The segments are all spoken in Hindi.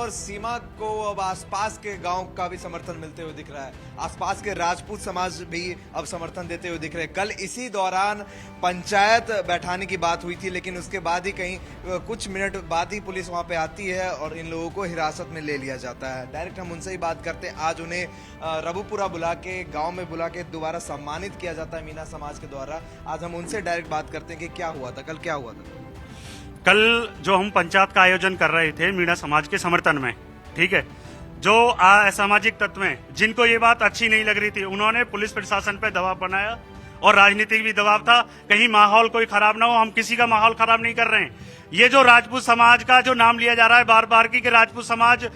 और सीमा को अब आसपास के गांव का भी समर्थन मिलते हुए दिख रहा है। आसपास के राजपूत समाज भी अब समर्थन देते हुए दिख रहे हैं। कल इसी दौरान पंचायत बैठाने की बात हुई थी, लेकिन उसके बाद ही कहीं कुछ मिनट बाद ही पुलिस वहां पे आती है और इन लोगों को हिरासत में ले लिया जाता है। डायरेक्ट हम उनसे ही बात करते हैं। आज उन्हें रबुपुरा बुला के, गाँव में बुला के दोबारा सम्मानित किया जाता है मीणा समाज के द्वारा। आज हम उनसे डायरेक्ट बात करते हैं कि क्या हुआ था, कल क्या हुआ था। कल जो हम पंचायत का आयोजन कर रहे थे मीणा समाज के समर्थन में, ठीक है, जो असामाजिक तत्व हैं जिनको ये बात अच्छी नहीं लग रही थी, उन्होंने पुलिस प्रशासन पे दबाव बनाया और राजनीतिक भी दबाव था, कहीं माहौल कोई खराब ना हो। हम किसी का माहौल खराब नहीं कर रहे हैं। ये जो राजपूत समाज का जो नाम लिया जा रहा है बार बार की कि राजपूत समाज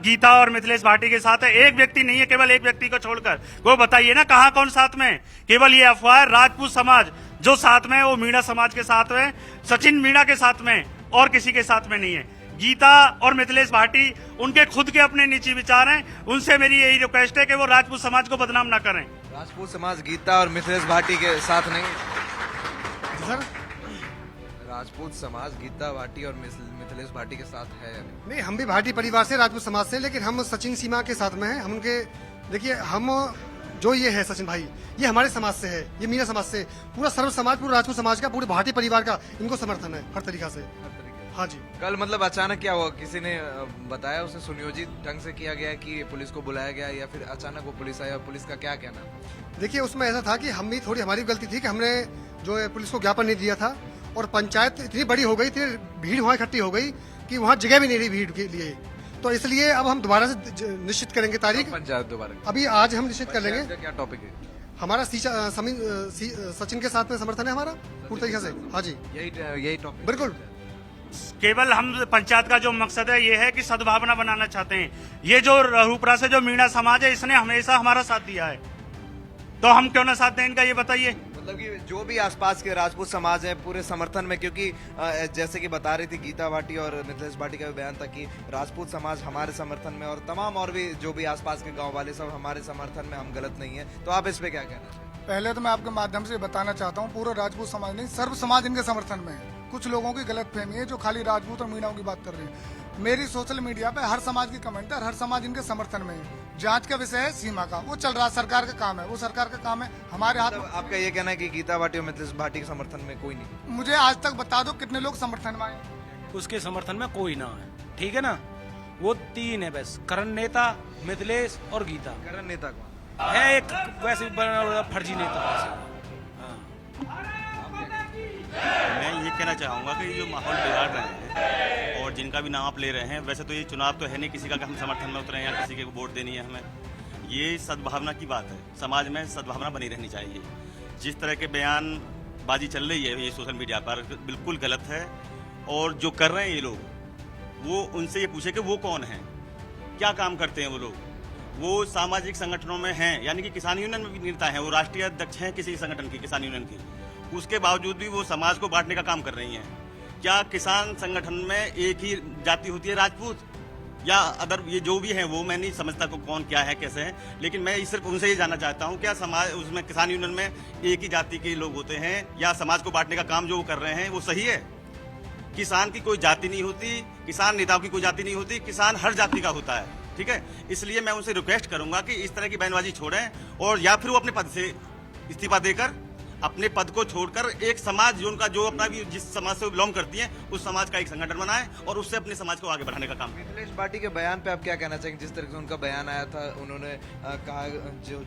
गीता और मिथिलेश भाटी के साथ है, एक व्यक्ति नहीं है, केवल एक व्यक्ति को छोड़कर। वो बताइए ना कहाँ कौन साथ में है। केवल ये अफवाह है। राजपूत समाज जो साथ में है वो मीणा समाज के साथ में, सचिन मीणा के साथ में, और किसी के साथ में नहीं है। गीता और मिथिलेश भाटी उनके खुद के अपने निजी विचार हैं। उनसे मेरी यही रिक्वेस्ट है कि वो राजपूत समाज को बदनाम ना करें। राजपूत समाज गीता और मिथिलेश भाटी के साथ नहीं सर, राजपूत समाज गीता भाटी और मिथिलेश भाटी के साथ है। नहीं, हम भी भाटी परिवार से, राजपूत समाज से, लेकिन हम सचिन सीमा के साथ में हैं। हम उनके, देखिए, हम जो ये है सचिन भाई, ये हमारे समाज से है, ये मीणा समाज से, पूरा सर्व समाज, पूरा राजपूत समाज का, पूरे भाटी परिवार का इनको समर्थन है हर तरीका से। हाँ जी। कल मतलब अचानक क्या हुआ, किसी ने बताया, उसे सुनियोजित ढंग से किया गया कि पुलिस को बुलाया गया, या फिर अचानक वो पुलिस आई? पुलिस का क्या कहना? देखिए, उसमें ऐसा था कि हम भी थोड़ी, हमारी गलती थी कि हमने जो है पुलिस को ज्ञापन नहीं दिया था, और पंचायत इतनी बड़ी हो गई, इतनी भीड़ वहाँ इकट्ठी हो गई कि वहाँ जगह भी नहीं रही भीड़ के लिए। तो इसलिए अब हम दोबारा से निश्चित करेंगे तारीख। पंचायत दोबारा अभी आज हम निश्चित कर लेंगे। क्या टॉपिक है? हमारा सचिन के साथ में समर्थन है हमारा पूरी तरीके से। हाँ जी, यही टॉपिक बिल्कुल। केवल हम पंचायत का जो मकसद है ये है कि सद्भावना बनाना चाहते हैं। ये जो रबुपुरा से जो मीणा समाज है, इसने हमेशा हमारा साथ दिया है, तो हम क्यों ना साथ दें इनका, ये बताइए। मतलब कि जो भी आसपास के राजपूत समाज है पूरे समर्थन में, क्योंकि जैसे कि बता रही थी गीता भाटी और मिथिलेश भाटी का भी बयान था कि राजपूत समाज हमारे समर्थन में, और तमाम और भी जो भी आसपास के गांव वाले सब हमारे समर्थन में, हम गलत नहीं है। तो आप इस पे क्या कहना चाहते हैं? पहले तो मैं आपके माध्यम से बताना चाहता हूँ, पूरा राजपूत समाज नहीं, सर्व समाज इनके समर्थन में है। कुछ लोगों की गलत फहमी है जो खाली राजपूत और मीणाओं की बात कर रहे हैं। मेरी सोशल मीडिया पे हर समाज की कमेंट है, हर समाज इनके समर्थन में है। जांच का विषय है सीमा का, वो चल रहा है, सरकार का काम है, वो सरकार का काम है। हमारे हाथ में, आपका ये कहना है कि गीता भाटी और मिथिलेश भाटी के समर्थन में कोई नहीं? मुझे आज तक बता दो कितने लोग समर्थन में आए? उसके समर्थन में कोई ना है, ठीक है ना। वो तीन है बस, करण नेता, मिथिलेश और गीता। करण नेता कौन है? एक वैसे फर्जी नेता। मैं ये कहना चाहूँगा कि जो माहौल बिगाड़ रहे हैं और जिनका भी नाम आप ले रहे हैं, वैसे तो ये चुनाव तो है नहीं किसी का कि हम समर्थन में उतरे हैं या किसी के वोट देनी है हमें। ये सद्भावना की बात है, समाज में सद्भावना बनी रहनी चाहिए। जिस तरह के बयानबाजी चल रही है ये सोशल मीडिया पर, बिल्कुल गलत है। और जो कर रहे हैं ये लोग, वो उनसे ये पूछे कि वो कौन है, क्या काम करते हैं वो लोग। वो सामाजिक संगठनों में हैं, यानी कि किसान यूनियन में भी नेता हैं, वो राष्ट्रीय अध्यक्ष हैं किसी संगठन की, किसान यूनियन की। उसके बावजूद भी वो समाज को बांटने का काम कर रही हैं। क्या किसान संगठन में एक ही जाति होती है, राजपूत या अदर, ये जो भी है वो मैं नहीं समझता को कौन क्या है कैसे है, लेकिन मैं सिर्फ उनसे ये जानना चाहता हूँ, क्या समाज उसमें किसान यूनियन में एक ही जाति के लोग होते हैं, या समाज को बांटने का काम जो वो कर रहे हैं वो सही है? किसान की कोई जाति नहीं होती, किसान नेताओं की कोई जाति नहीं होती, किसान हर जाति का होता है, ठीक है। इसलिए मैं उनसे रिक्वेस्ट करूंगा कि इस तरह की बयानबाजी छोड़ें, और या फिर वो अपने पद से इस्तीफा देकर, अपने पद को छोड़कर एक समाज जो उनका, जो अपना भी जिस समाज से बिलोंग करती है, उस समाज का एक संगठन बनाए और उससे अपने समाज को आगे बढ़ाने का काम। मिथिलेश भाटी के बयान पे आप क्या कहना चाहेंगे? जिस तरह से उनका बयान आया था, उन्होंने कहा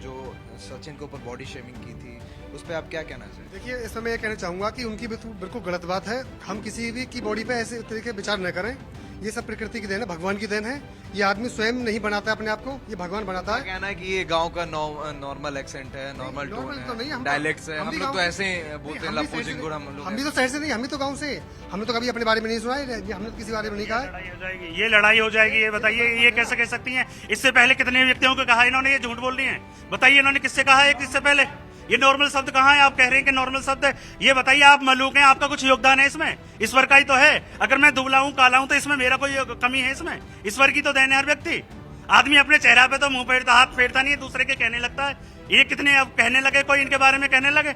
जो सचिन के ऊपर बॉडी शेमिंग की थी, उस पर आप क्या कहना चाहेंगे? देखिए, इसमें मैं ये कहना चाहूंगा कि उनकी बिल्कुल गलत बात है। हम किसी भी की बॉडी पे ऐसे तरीके विचार न करें। ये सब प्रकृति की देन है, भगवान की देन है। ये आदमी स्वयं नहीं बनाता अपने आप को, ये भगवान बनाता है। कहना है कि ये गांव का नॉर्मल एक्सेंट है, नॉर्मल टोन है, डायलेक्ट्स है। हम लोग तो ऐसे बोलते हैं, लपू जिंगुर हम लोग। हम भी तो शहर से नहीं, हम भी तो गांव से। हमने तो कभी अपने बारे में नहीं सुना है, हमने किसी बारे में नहीं कहा। लड़ाई हो जाएगी, ये लड़ाई हो जाएगी। ये बताइए, ये कैसे कह सकती हैं? इससे पहले कितने व्यक्तियों को कहा इन्होंने ये झूठ बोल रही हैं? बताइए, इन्होंने किससे कहा है? इससे पहले ये नॉर्मल शब्द कहाँ है? आप कह रहे हैं कि नॉर्मल शब्द है। ये बताइए, आप मलूक हैं, आपका कुछ योगदान है इसमें? ईश्वर का ही तो है। अगर मैं दुबला हूँ, काला हूँ, तो इसमें मेरा कोई कमी है? इसमें ईश्वर की तो देन है हर व्यक्ति। आदमी अपने चेहरा पे तो मुंह फेरता, हाथ फेरता नहीं है, दूसरे के कहने लगता है। ये कितने अब कहने लगे, कोई इनके बारे में कहने लगे?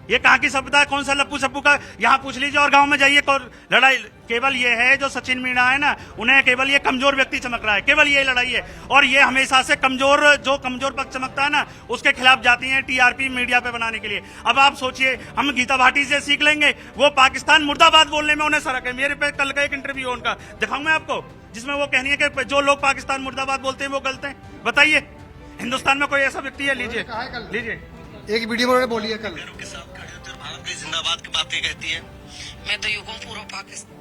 ये कहाँ की सभ्यता है? कौन सा लप्पू सप्पू का? यहाँ पूछ लीजिए और गांव में जाइए। लड़ाई केवल ये है, जो सचिन मीणा है ना, उन्हें केवल ये कमजोर व्यक्ति चमक रहा है, केवल ये लड़ाई है। और ये हमेशा से जो कमजोर पक्ष चमकता है ना, उसके खिलाफ जाती है टीआरपी मीडिया पे बनाने के लिए। अब आप सोचिए, हम गीता भाटी से सीख लेंगे, वो पाकिस्तान मुर्दाबाद बोलने में उन्हें सरक है। मेरे पे कल का एक इंटरव्यू उनका दिखाऊं मैं आपको, जिसमें वो कहनी है कि जो लोग पाकिस्तान मुर्दाबाद बोलते हैं वो गलत है। बताइए, हिंदुस्तान में कोई ऐसा व्यक्ति है? लीजिए लीजिए, एक वीडियो में उन्होंने बोली है कल, के साथ खड़े होते और भारत की जिंदाबाद की बातें कहती है। मैं तो युगों पूर्व पाकिस्तान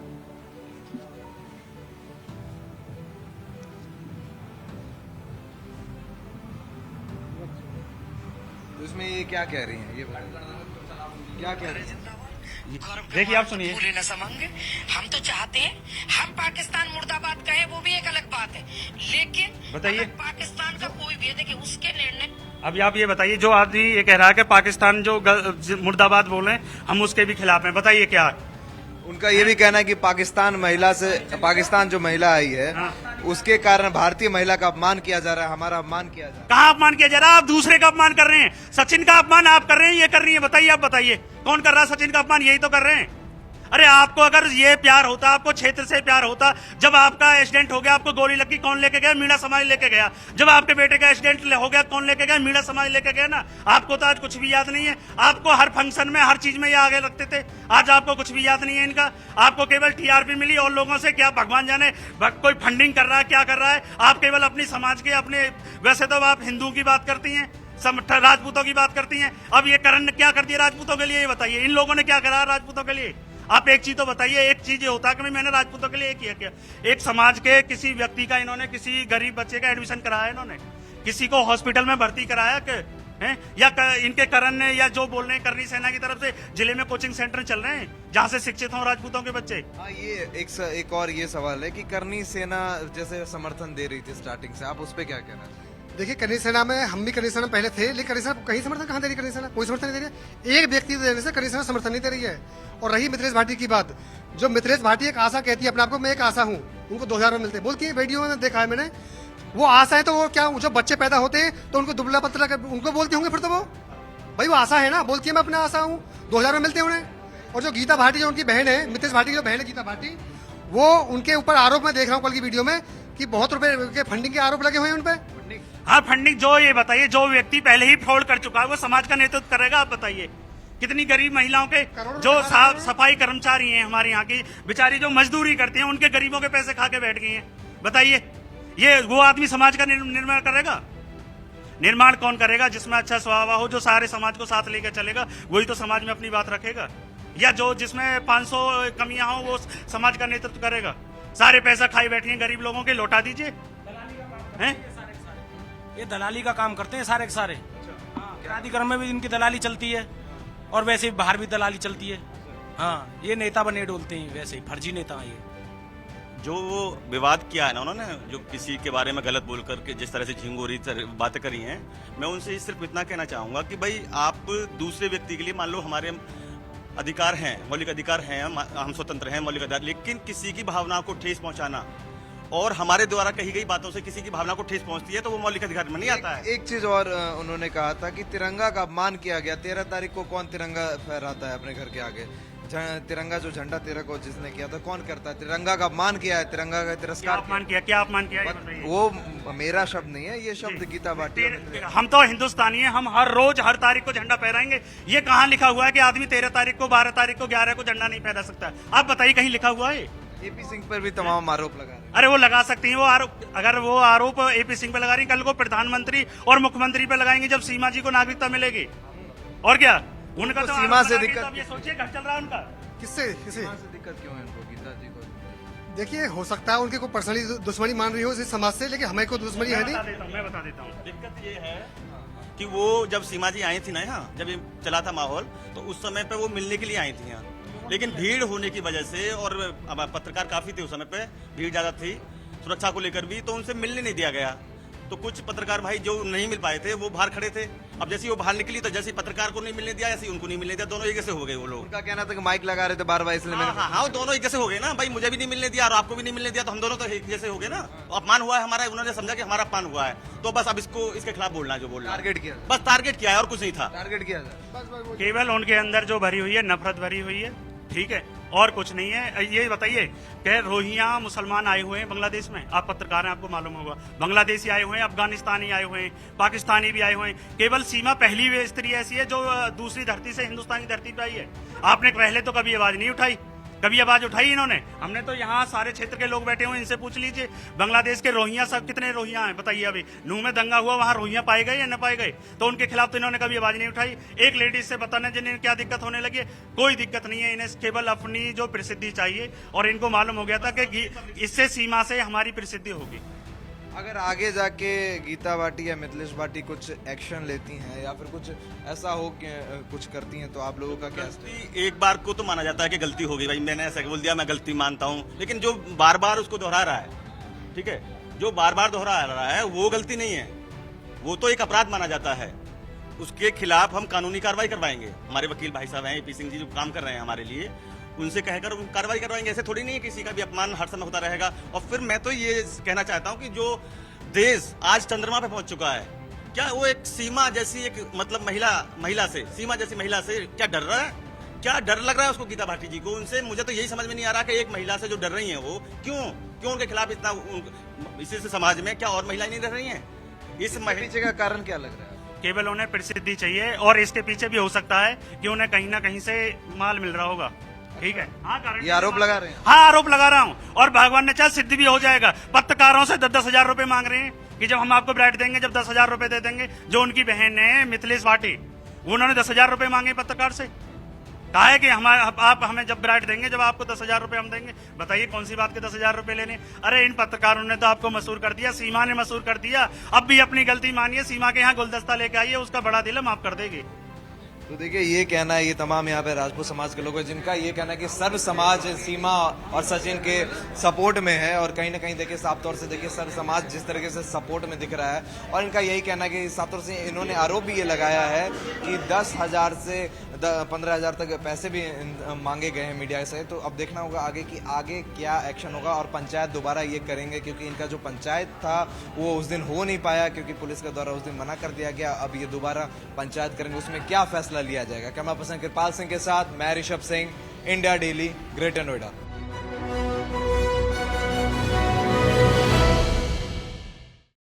उसमें ये क्या कह रही हैं? ये क्या कह रही हैं? देखिए, आप सुनिए। भूले न समंगे, हम तो चाहते हैं हम पाकिस्तान मुर्दाबाद कहे, वो भी एक अलग बात है, लेकिन बताइए। अगर पाकिस्तान का कोई भी है, देखिए उसके निर्णय। अभी आप ये बताइए, जो आदमी ये कह रहा है कि पाकिस्तान जो मुर्दाबाद बोले, हम उसके भी खिलाफ हैं, बताइए क्या है? उनका ये भी कहना है कि पाकिस्तान जो महिला आई है, उसके कारण भारतीय महिला का अपमान किया जा रहा है, हमारा अपमान किया जा रहा है। कहाँ अपमान किया जा रहा है? आप दूसरे का अपमान कर रहे हैं। सचिन का अपमान आप कर रहे हैं, ये कर रही है। बताइए, आप बताइए, कौन कर रहा है सचिन का अपमान? यही तो कर रहे हैं। अरे आपको अगर ये प्यार होता, आपको क्षेत्र से प्यार होता, जब आपका एक्सीडेंट हो गया, आपको गोली लगी, कौन लेके गया? मीणा समाज लेके गया। जब आपके बेटे का एक्सीडेंट हो गया, कौन लेके गया? मीणा समाज लेके गया ना। आपको तो आज कुछ भी याद नहीं है। आपको हर फंक्शन में, हर चीज में ये आगे रखते थे, आज आपको कुछ भी याद नहीं है इनका। आपको केवल टीआरपी मिली, और लोगों से क्या भगवान जाने कोई फंडिंग कर रहा है, क्या कर रहा है। आप केवल अपनी समाज के अपने, वैसे तो आप हिंदुओं की बात करती हैं, राजपूतों की बात करती हैं। अब ये करण क्या कर दिया राजपूतों के लिए? ये बताइए, इन लोगों ने क्या करा राजपूतों के लिए? आप एक चीज तो बताइए। एक चीज ये होता है कि मैंने राजपूतों के लिए किया क्या? एक समाज के किसी व्यक्ति का, इन्होंने किसी गरीब बच्चे का एडमिशन कराया, इन्होंने किसी को हॉस्पिटल में भर्ती कराया कि हैं? या इनके करण ने, या जो बोल रहे हैं करनी सेना की तरफ से जिले में कोचिंग सेंटर चल रहे हैं जहां से शिक्षित हों राजपूतों के बच्चे। हाँ, ये एक और ये सवाल है कि करनी सेना जैसे समर्थन दे रही थी स्टार्टिंग से, आप उस पर क्या कहना चाहिए? देखिए, करनी सेना में हम भी करनी सेना में पहले थे, लेकिन करनी सेना कहीं समर्थन कहाँ दे रही? करनी सेना कोई समर्थन नहीं दे रही है। एक व्यक्ति देने से करनी सेना समर्थन नहीं दे रही है। और रही मिथिलेश भाटी की बात, जो मिथिलेश भाटी एक आशा कहती है अपने आप को, मैं एक आशा हूँ, उनको 2000 में मिलते, बोलती है, वीडियो में देखा है मैंने। वो आशा है तो वो क्या, जो बच्चे पैदा होते हैं तो उनको दुबला पतला उनको बोलते होंगे, फिर तो वो भाई वो आशा है ना, बोलती है मैं अपना आशा हूँ, 2000 में मिलते हैं उन्हें। और जो गीता भाटी, जो उनकी बहन है, मिथिलेश भाटी की जो बहन है गीता भाटी, वो उनके ऊपर आरोप मैं देख रहा हूँ कल की वीडियो में कि बहुत रुपए के फंडिंग के आरोप लगे हुए हैं उन पे। हाँ, फंडिंग। जो ये बताइए, जो व्यक्ति पहले ही फ्रॉड कर चुका है, वो समाज का नेतृत्व करेगा? आप बताइए, कितनी गरीब महिलाओं के, जो सफाई कर्मचारी हैं हमारे यहाँ की, बेचारी जो मजदूरी करती हैं, उनके गरीबों के पैसे खा के बैठ गई हैं। बताइए, ये वो आदमी समाज का निर्माण करेगा? निर्माण कौन करेगा? जिसमें अच्छा स्वभाव हो, जो सारे समाज को साथ लेकर चलेगा, वही तो समाज में अपनी बात रखेगा। या जो जिसमें 500 कमियां हो, वो समाज का नेतृत्व करेगा? सारे पैसा खाई बैठी हैं गरीब लोगों के, लौटा दीजिए। हैं? ये दलाली का काम करते हैं सारे के सारे। प्राधिकरण में भी इनकी दलाली चलती है, और वैसे ही बाहर भी दलाली चलती है। हाँ, ये नेता बने डोलते हैं, वैसे ही फर्जी नेता हैं ये। जो वो विवाद किया है ना उन्होंने, जो किसी के बारे में गलत बोल करके जिस तरह से झिंगोरी बातें करी हैं, मैं उनसे सिर्फ इतना कहना चाहूंगा कि भाई, आप दूसरे व्यक्ति के लिए, मान लो हमारे अधिकार हैं, मौलिक अधिकार हैं, हम स्वतंत्र हैं, मौलिक अधिकार, लेकिन किसी की भावना को ठेस पहुंचाना और हमारे द्वारा कही गई बातों से किसी की भावना को ठेस पहुंचती है, तो वो मौलिक अधिकार में नहीं आता है। एक चीज और उन्होंने कहा था कि तिरंगा का अपमान किया गया। 13 तारीख को कौन तिरंगा फहराता है अपने घर के आगे? तिरंगा जो झंडा 13 को जिसने किया था, कौन करता है? तिरंगा का अपमान किया है, तिरंगा का तिरस्कार अपमान किया। क्या अपमान किया? वो मेरा शब्द नहीं है, ये शब्द गीता भाटी। हम तो हिंदुस्तानी हैं, हम हर रोज हर तारीख को झंडा फहराएंगे। ये कहाँ लिखा हुआ है कि आदमी 13 तारीख को, 12 तारीख को, 11 को झंडा नहीं फहरा सकता? आप बताइए, कहीं लिखा हुआ है? एपी सिंह पर भी तमाम आरोप लगा रहे हैं। अरे वो लगा सकती हैं, वो आरोप, अगर वो आरोप एपी सिंह पे लगा रही, कल को प्रधानमंत्री और मुख्यमंत्री पे लगाएंगे जब सीमा जी को नागरिकता मिलेगी। और क्या उनका तो सीमा से आरोप दिक्कत, अब ये सोचिए घर चल रहा है उनका। किससे दिक्कत क्यों है उनको, गीता जी को? देखिए, हो सकता है उनकी कोई पर्सनली दुश्मनी मान रही हो इस समाज से, लेकिन हमें कोई दुश्मनी है नहीं। मैं बता देता हूँ। दिक्कत ये है कि वो जब सीमा जी आई थी ना यहाँ, जब ये चला था माहौल, तो उस समय पे वो मिलने के लिए आई थी यहाँ, लेकिन भीड़ होने की वजह से, और पत्रकार काफी थे उस समय पे, भीड़ ज्यादा थी, सुरक्षा को लेकर भी, तो उनसे मिलने नहीं दिया गया। तो कुछ पत्रकार भाई जो नहीं मिल पाए थे, वो बाहर खड़े थे। अब जैसे वो बाहर निकली तो जैसे पत्रकार को नहीं मिलने दिया, ऐसे उनको नहीं मिलने दिया, दोनों एक जैसे हो गए वो लोग। उनका कहना था कि माइक लगा रहे थे बार बार, इसलिए हाँ मैंने हाँ हाँ, वो दोनों एक जैसे हो गए ना भाई, मुझे भी नहीं मिलने दिया और आपको भी नहीं मिलने दिया, तो हम दोनों तो एक जैसे हो गए ना। अपमान हुआ है हमारा, उन्होंने समझा कि हमारा अपमान हुआ है, तो बस अब इसको इसके खिलाफ बोलना है जो बोलना है। टारगेट किया, बस टारगेट किया है और कुछ नहीं था। टारगेट किया था। केवल उनके अंदर जो भरी हुई है नफरत भरी हुई है, ठीक है, और कुछ नहीं है। ये बताइए कि रोहिंग्या मुसलमान आए हुए हैं बांग्लादेश में, आप पत्रकार हैं आपको मालूम होगा, बांग्लादेशी आए हुए हैं, अफगानिस्तानी आए हुए हैं, पाकिस्तानी भी आए हुए हैं। केवल सीमा पहली वे स्त्री ऐसी है जो दूसरी धरती से हिंदुस्तान की धरती पे आई है। आपने पहले तो कभी आवाज नहीं उठाई, कभी आवाज उठाई इन्होंने? हमने तो यहाँ सारे क्षेत्र के लोग बैठे हुए हैं, इनसे पूछ लीजिए बांग्लादेश के रोहिंग्या सब कितने रोहिंग्या हैं बताइए। अभी नूह में दंगा हुआ, वहाँ रोहिंग्या पाए गए या न पाए गए? तो उनके खिलाफ तो इन्होंने कभी आवाज नहीं उठाई। एक लेडीज से बताने जिन्हें क्या दिक्कत होने लगी है, कोई दिक्कत नहीं है इन्हें, केवल अपनी जो प्रसिद्धि चाहिए। और इनको मालूम हो गया था कि इससे सीमा से हमारी प्रसिद्धि होगी। अगर आगे जाके गीता भाटी या मिथिलेश भाटी कुछ एक्शन लेती हैं या फिर कुछ ऐसा हो कि कुछ करती हैं, तो आप लोगों का क्या? गलती एक बार को तो माना जाता है कि गलती हो गई भाई, मैंने ऐसा बोल दिया, मैं गलती मानता हूँ, लेकिन जो बार बार उसको दोहरा रहा है, ठीक है, जो बार बार दोहरा रहा है वो गलती नहीं है, वो तो एक अपराध माना जाता है। उसके खिलाफ हम कानूनी कार्रवाई करवाएंगे। हमारे वकील भाई साहब हैं, पी सिंह जी, जो काम कर रहे हैं हमारे लिए, उनसे कहकर कार्रवाई करवाएंगे। ऐसे थोड़ी नहीं है किसी का भी अपमान हर समय होता रहेगा। और फिर मैं तो ये कहना चाहता हूँ कि जो देश आज चंद्रमा पे पहुंच चुका है, क्या वो एक सीमा जैसी एक मतलब महिला से, सीमा जैसी महिला से क्या डर रहा है? क्या डर लग रहा है उसको गीता भाटी जी को उनसे? मुझे तो यही समझ में नहीं आ रहा कि एक महिला से जो डर रही है वो क्यों उनके खिलाफ इतना इसी से समाज में क्या और महिलाएं नहीं डर रही हैं? इस पीछे का कारण क्या लग रहा है? केवल उन्हें प्रसिद्धि चाहिए, और इसके पीछे भी हो सकता है कि उन्हें कहीं ना कहीं से माल मिल रहा होगा, ठीक है। हाँ, ये आरोप लगा रहे हैं? हाँ, आरोप लगा रहा हूँ, और भगवान ने चाहे सिद्ध भी हो जाएगा। पत्रकारों से 10-10 हजार रुपए मांग रहे हैं कि जब हम आपको ब्राइट देंगे, जब 10,000 रुपए दे देंगे। जो उनकी बहन है मिथिलेश भाटी, उन्होंने 10,000 रुपए मांगे पत्रकार से, कहा है कि आप हमें जब ब्राइट देंगे, जब आपको 10,000 रुपए हम देंगे। बताइए कौन सी बात के 10,000 रुपए लेने? अरे इन पत्रकारों ने तो आपको मशहूर कर दिया, सीमा ने मशहूर कर दिया। अब भी अपनी गलती मानिए, सीमा के यहाँ गुलदस्ता लेके आइए, उसका बड़ा दिल है, माफ कर देगी। तो देखिए, ये कहना है, ये तमाम यहाँ पे राजपूत समाज के लोग हैं जिनका ये कहना है कि सर्व समाज सीमा और सचिन के सपोर्ट में है। और कहीं ना कहीं देखिए, साफ तौर से देखिए सर्व समाज जिस तरीके से सपोर्ट में दिख रहा है। और इनका यही कहना है कि साफ तौर से इन्होंने आरोप भी ये लगाया है कि 10,000 से 15,000 तक पैसे भी मांगे गए हैं मीडिया से। तो अब देखना होगा आगे कि आगे क्या एक्शन होगा। और पंचायत दोबारा ये करेंगे, क्योंकि इनका जो पंचायत था वो उस दिन हो नहीं पाया, क्योंकि पुलिस के द्वारा उस दिन मना कर दिया गया। अब ये दोबारा पंचायत करेंगे, उसमें क्या फैसला लिया जाएगा। कैमरा पर्सन कृपाल सिंह के साथ मैं Rishabh Singh, India daily, greater Noida.